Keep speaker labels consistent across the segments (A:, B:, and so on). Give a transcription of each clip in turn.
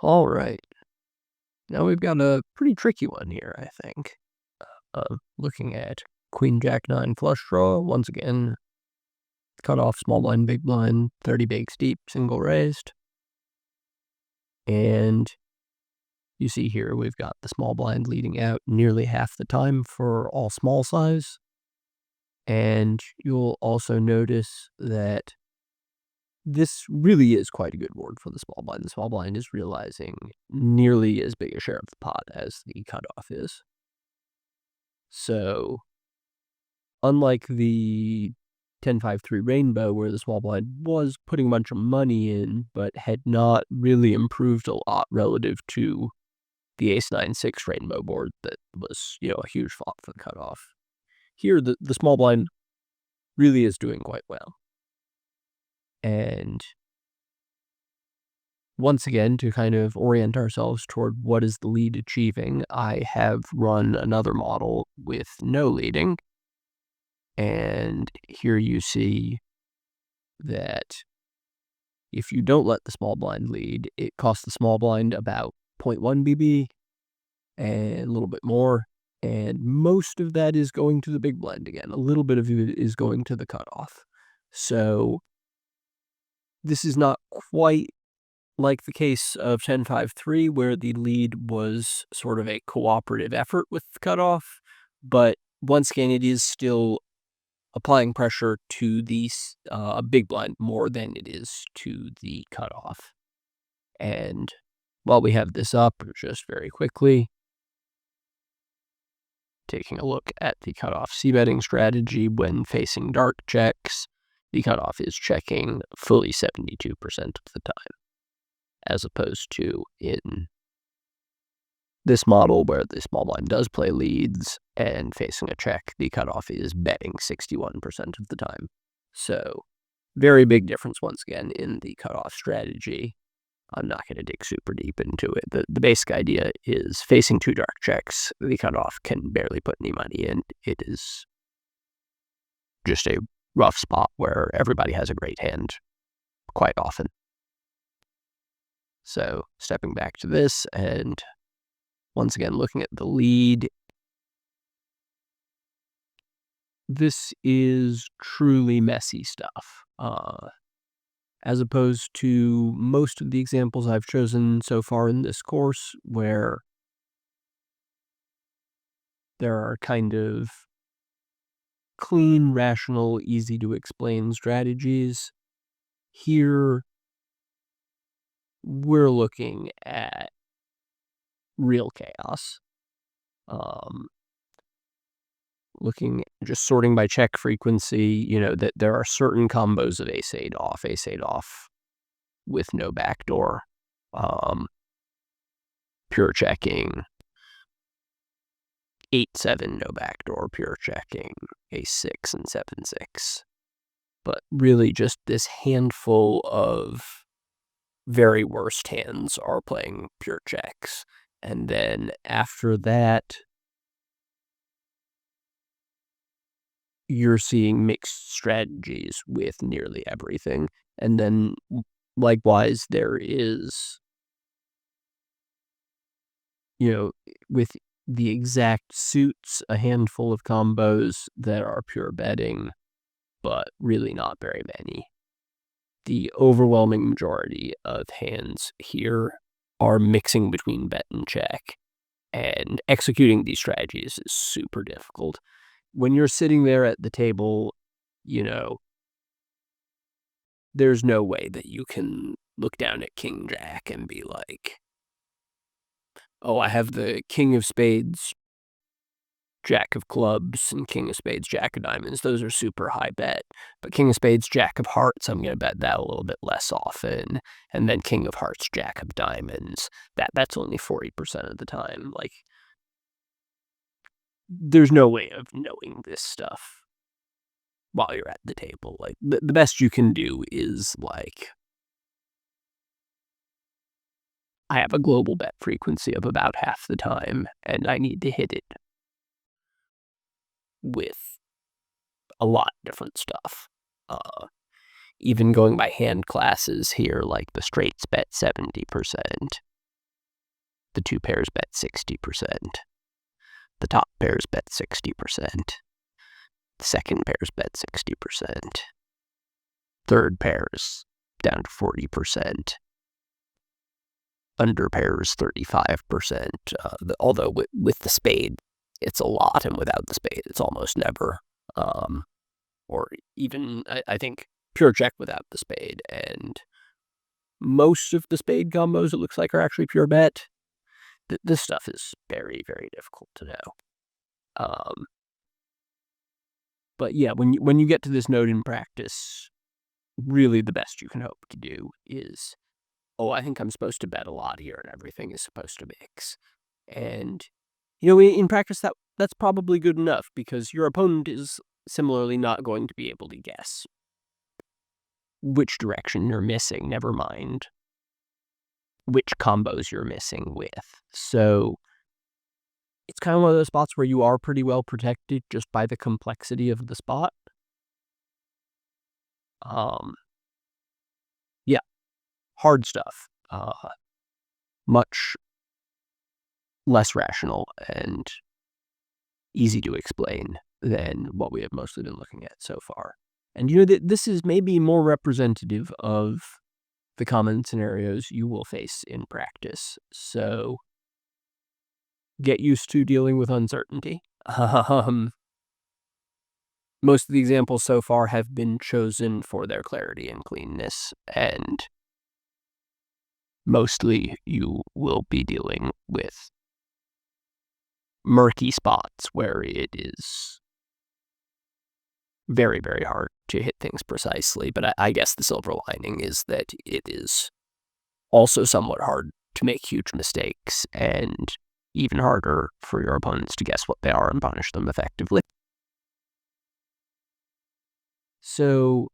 A: All right. Now we've got a pretty tricky one here, I think. Looking at Queen Jack 9 flush draw. Once again, cut off small blind, big blind, 30 bigs deep, single raised. And you see here we've got the small blind leading out nearly half the time for all small size. And you'll also notice that this really is quite a good board for the small blind. The small blind is realizing nearly as big a share of the pot as the cutoff is. So, unlike the 10-5-3 rainbow, where the small blind was putting a bunch of money in, but had not really improved a lot relative to the ace-9-6 rainbow board that was, a huge flop for the cutoff. Here, the small blind really is doing quite well. And once again, to kind of orient ourselves toward what is the lead achieving, I have run another model with no leading. And here you see that if you don't let the small blind lead, it costs the small blind about 0.1 BB and a little bit more. And most of that is going to the big blind again. A little bit of it is going to the cutoff. So this is not quite like the case of 10-5-3, where the lead was sort of a cooperative effort with the cutoff. But once again, it is still applying pressure to the big blind more than it is to the cutoff. And while we have this up, just very quickly, taking a look at the cutoff c-betting strategy when facing dark checks, the cutoff is checking fully 72% of the time, as opposed to in this model where the small blind does play leads and facing a check, the cutoff is betting 61% of the time. So, very big difference once again in the cutoff strategy. I'm not going to dig super deep into it. The basic idea is facing two dark checks, the cutoff can barely put any money in. It is just a rough spot where everybody has a great hand quite often. So, stepping back to this and once again, looking at the lead, this is truly messy stuff. As opposed to most of the examples I've chosen so far in this course, where there are kind of clean, rational, easy to explain strategies. Here, we're looking at real chaos. Just sorting by check frequency, that there are certain combos of ace-8 off with no backdoor, pure checking, 8-7 no backdoor, pure checking, ace-6 and 7-6. But really just this handful of very worst hands are playing pure checks. And then after that, you're seeing mixed strategies with nearly everything. And then likewise, there is, with the exact suits, a handful of combos that are pure betting, but really not very many. The overwhelming majority of hands here are mixing between bet and check, and executing these strategies is super difficult. When you're sitting there at the table, there's no way that you can look down at King Jack and be like, oh, I have the King of Spades, Jack of Clubs, and King of Spades, Jack of Diamonds. Those are super high bet. But King of Spades, Jack of Hearts, I'm going to bet that a little bit less often. And then King of Hearts, Jack of Diamonds, that's only 40% of the time. Like, there's no way of knowing this stuff while you're at the table. Like, the best you can do is, like, I have a global bet frequency of about half the time, and I need to hit it with a lot of different stuff. Even going by hand classes here, like the straights bet 70%, The two pairs bet 60%. The top pairs bet 60%. The second pairs bet 60%. Third pairs down to 40%. Under pairs 35%. Although with the spade, it's a lot, and without the spade, it's almost never. Or even, I think, pure check without the spade. And most of the spade combos, it looks like, are actually pure bet. This stuff is very, very difficult to know. But yeah, when you get to this node in practice, really the best you can hope to do is, I think I'm supposed to bet a lot here and everything is supposed to mix. And, in practice, that's probably good enough because your opponent is similarly not going to be able to guess which direction you're missing, never mind which combos you're missing with. So it's kind of one of those spots where you are pretty well protected just by the complexity of the spot. Yeah, hard stuff. Much less rational and easy to explain than what we have mostly been looking at so far. And this is maybe more representative of the common scenarios you will face in practice. So get used to dealing with uncertainty. Most of the examples so far have been chosen for their clarity and cleanness, and mostly you will be dealing with murky spots where it is very, very hard to hit things precisely. But I guess the silver lining is that it is also somewhat hard to make huge mistakes, and even harder for your opponents to guess what they are and punish them effectively. So,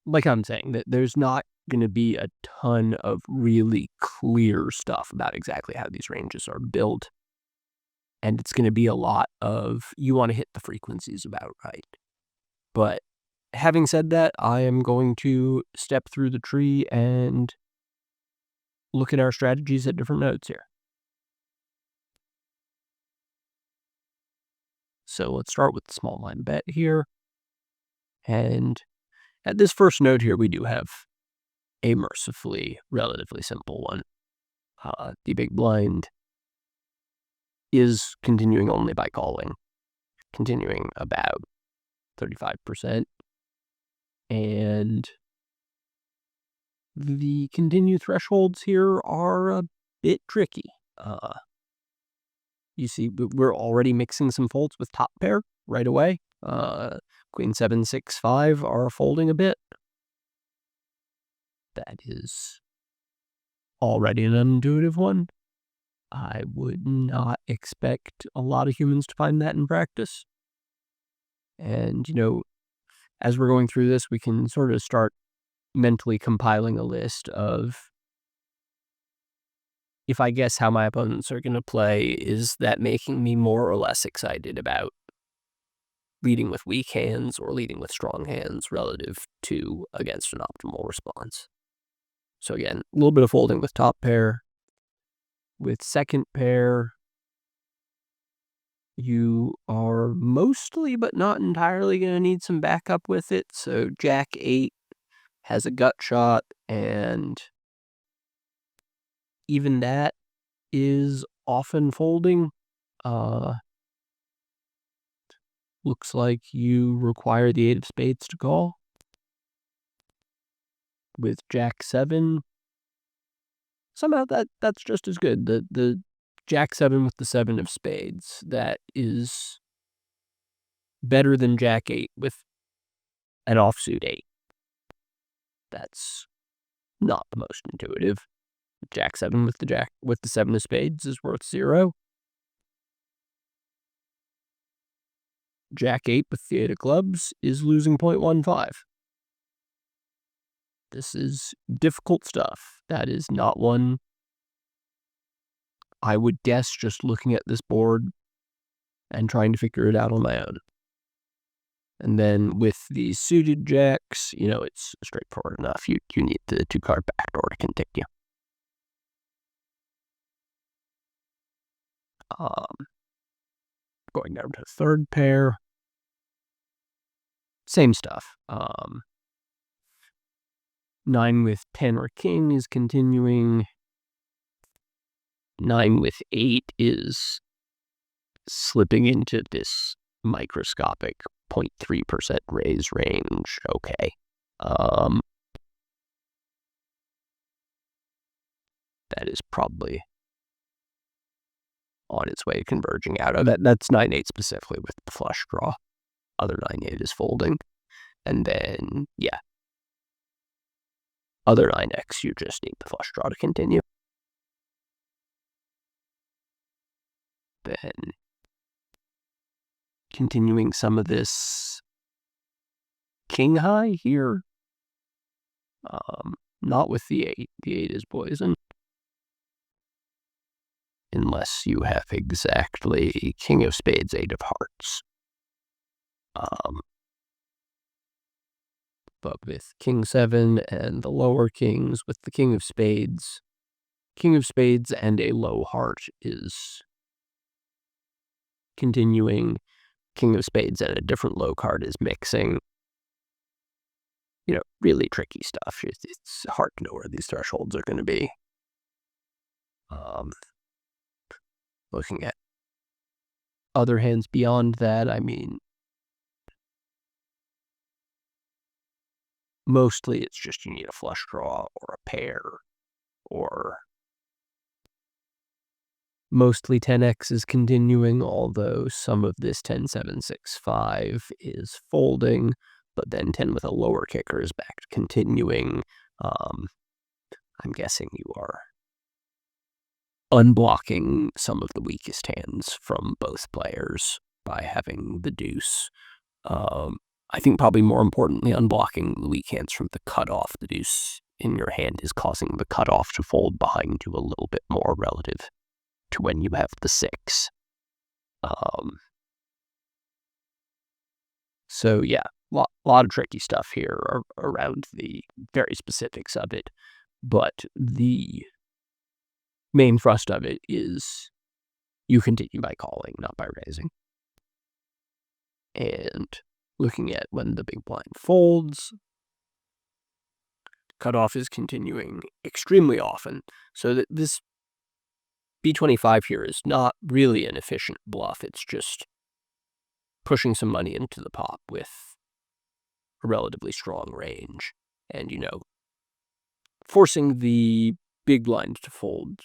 A: like I'm saying, that there's not going to be a ton of really clear stuff about exactly how these ranges are built. And it's going to be a lot of, you want to hit the frequencies about right. But having said that, I am going to step through the tree and look at our strategies at different nodes here. So let's start with the small line bet here. And at this first node here, we do have a mercifully relatively simple one. The big blind is continuing only by calling, continuing about 35%. And the continue thresholds here are a bit tricky. You see, we're already mixing some folds with top pair right away. Queen 7, 6, 5 are folding a bit. That is already an intuitive one. I would not expect a lot of humans to find that in practice. And, as we're going through this, we can sort of start mentally compiling a list of, if I guess how my opponents are going to play, is that making me more or less excited about leading with weak hands or leading with strong hands relative to against an optimal response. So again, a little bit of folding with top pair. With second pair, you are mostly but not entirely going to need some backup with it. So Jack 8 has a gut shot, and even that is often folding. Looks like you require the 8 of spades to call. With Jack 7, somehow that's just as good. The Jack 7 with the 7 of spades, that is better than Jack 8 with an offsuit 8. That's not the most intuitive. Jack 7 with the 7 of spades is worth 0. Jack 8 with the 8 of clubs is losing 0.15. This is difficult stuff. That is not one I would guess just looking at this board and trying to figure it out on my own. And then with the suited jacks, it's straightforward enough. You need the 2-card backdoor to continue. Going down to third pair. Same stuff. 9 with 10 or king is continuing. 9 with 8 is slipping into this microscopic 0.3% raise range. Okay. That is probably on its way converging out. Oh, that's 9-8 specifically with the flush draw. Other 9-8 is folding. And then, yeah. Other 9x, you just need the flush draw to continue. Then continuing some of this king high here. Not with the 8. The 8 is poison. Unless you have exactly king of spades, 8 of hearts. But with king 7 and the lower kings with the king of spades and a low heart is continuing. King of spades and a different low card is mixing. Really tricky stuff. It's hard to know where these thresholds are going to be. Looking at other hands beyond that, I mean, mostly it's just you need a flush draw or a pair, or mostly 10x is continuing, although some of this 10-7-6-5 is folding, but then 10 with a lower kicker is back to continuing. I'm guessing you are unblocking some of the weakest hands from both players by having the deuce. I think probably more importantly, unblocking the weak hands from the cutoff. The deuce in your hand is causing the cutoff to fold behind you a little bit more relative to when you have the 6. So yeah, lot of tricky stuff here around the very specifics of it, but the main thrust of it is you continue by calling, not by raising. And looking at when the big blind folds, cutoff is continuing extremely often, so that this B25 here is not really an efficient bluff. It's just pushing some money into the pot with a relatively strong range and, forcing the big blind to fold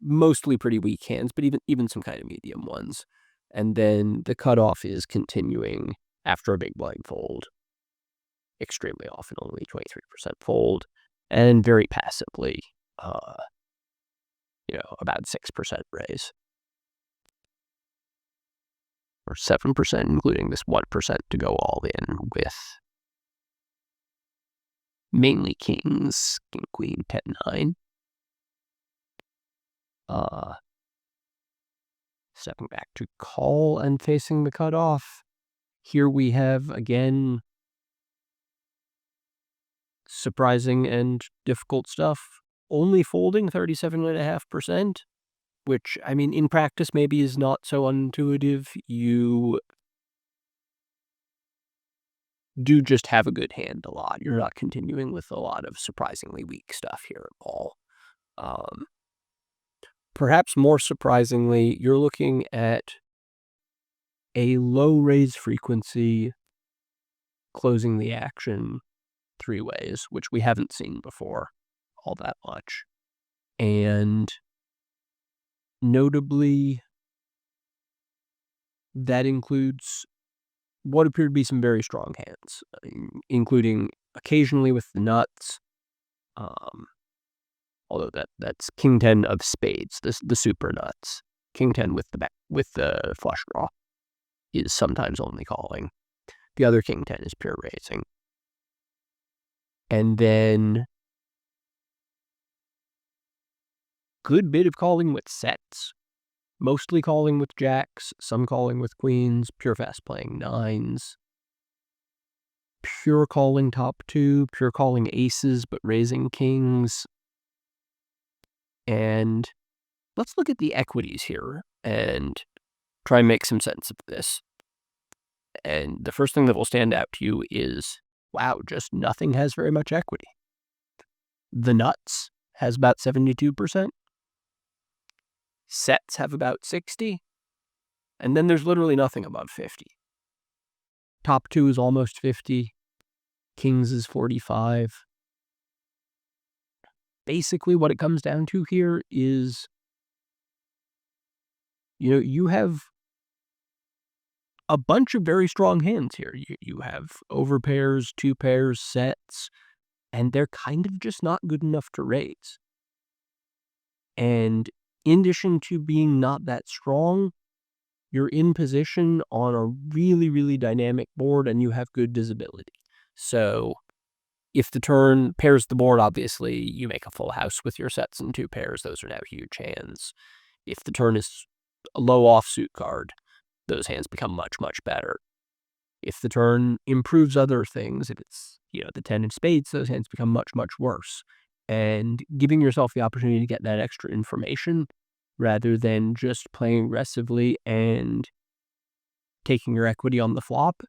A: mostly pretty weak hands, but even some kind of medium ones. And then the cutoff is continuing after a big blind fold extremely often, only 23% fold, and very passively, about 6% raise. Or 7%, including this 1% to go all in with mainly kings, king, queen, 10-9. Stepping back to call and facing the cutoff. Here we have, again, surprising and difficult stuff. Only folding 37.5%, which, I mean, in practice maybe is not so intuitive. You do just have a good hand a lot. You're not continuing with a lot of surprisingly weak stuff here at all. Perhaps more surprisingly, you're looking at a low raise frequency closing the action 3 ways, which we haven't seen before all that much. And notably, that includes what appear to be some very strong hands, including occasionally with the nuts, although that's king 10 of spades, the super nuts. King 10 with the flush draw is sometimes only calling. The other king 10 is pure raising. And then good bit of calling with sets. Mostly calling with jacks, some calling with queens, pure fast playing 9s. Pure calling top 2, pure calling aces but raising kings. And let's look at the equities here. and try and make some sense of this. And the first thing that will stand out to you is, wow, just nothing has very much equity. The nuts has about 72%. Sets have about 60. And then there's literally nothing above 50. Top 2 is almost 50. Kings is 45. Basically, what it comes down to here is, you have a bunch of very strong hands here. You have overpairs, two pairs, sets, and they're kind of just not good enough to raise. And in addition to being not that strong, you're in position on a really, really dynamic board and you have good visibility. So if the turn pairs the board, obviously you make a full house with your sets and two pairs. Those are now huge hands. If the turn is a low offsuit card, those hands become much, much better. If the turn improves other things, if it's, the 10 of spades, those hands become much, much worse. And giving yourself the opportunity to get that extra information rather than just playing aggressively and taking your equity on the flop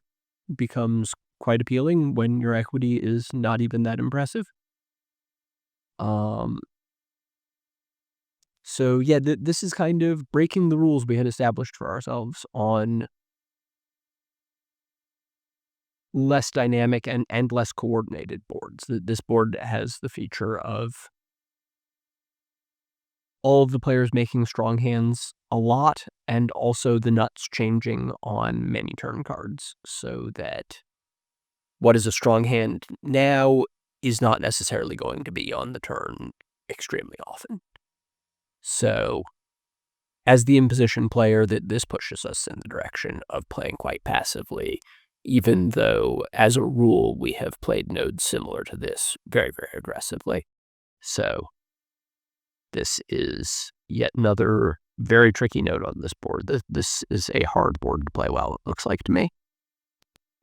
A: becomes quite appealing when your equity is not even that impressive. So yeah, this is kind of breaking the rules we had established for ourselves on less dynamic and less coordinated boards. This board has the feature of all of the players making strong hands a lot, and also the nuts changing on many turn cards, so that what is a strong hand now is not necessarily going to be on the turn extremely often. So, as the imposition player, this pushes us in the direction of playing quite passively, even though, as a rule, we have played nodes similar to this very, very aggressively. So, this is yet another very tricky node on this board. This is a hard board to play well, it looks like to me.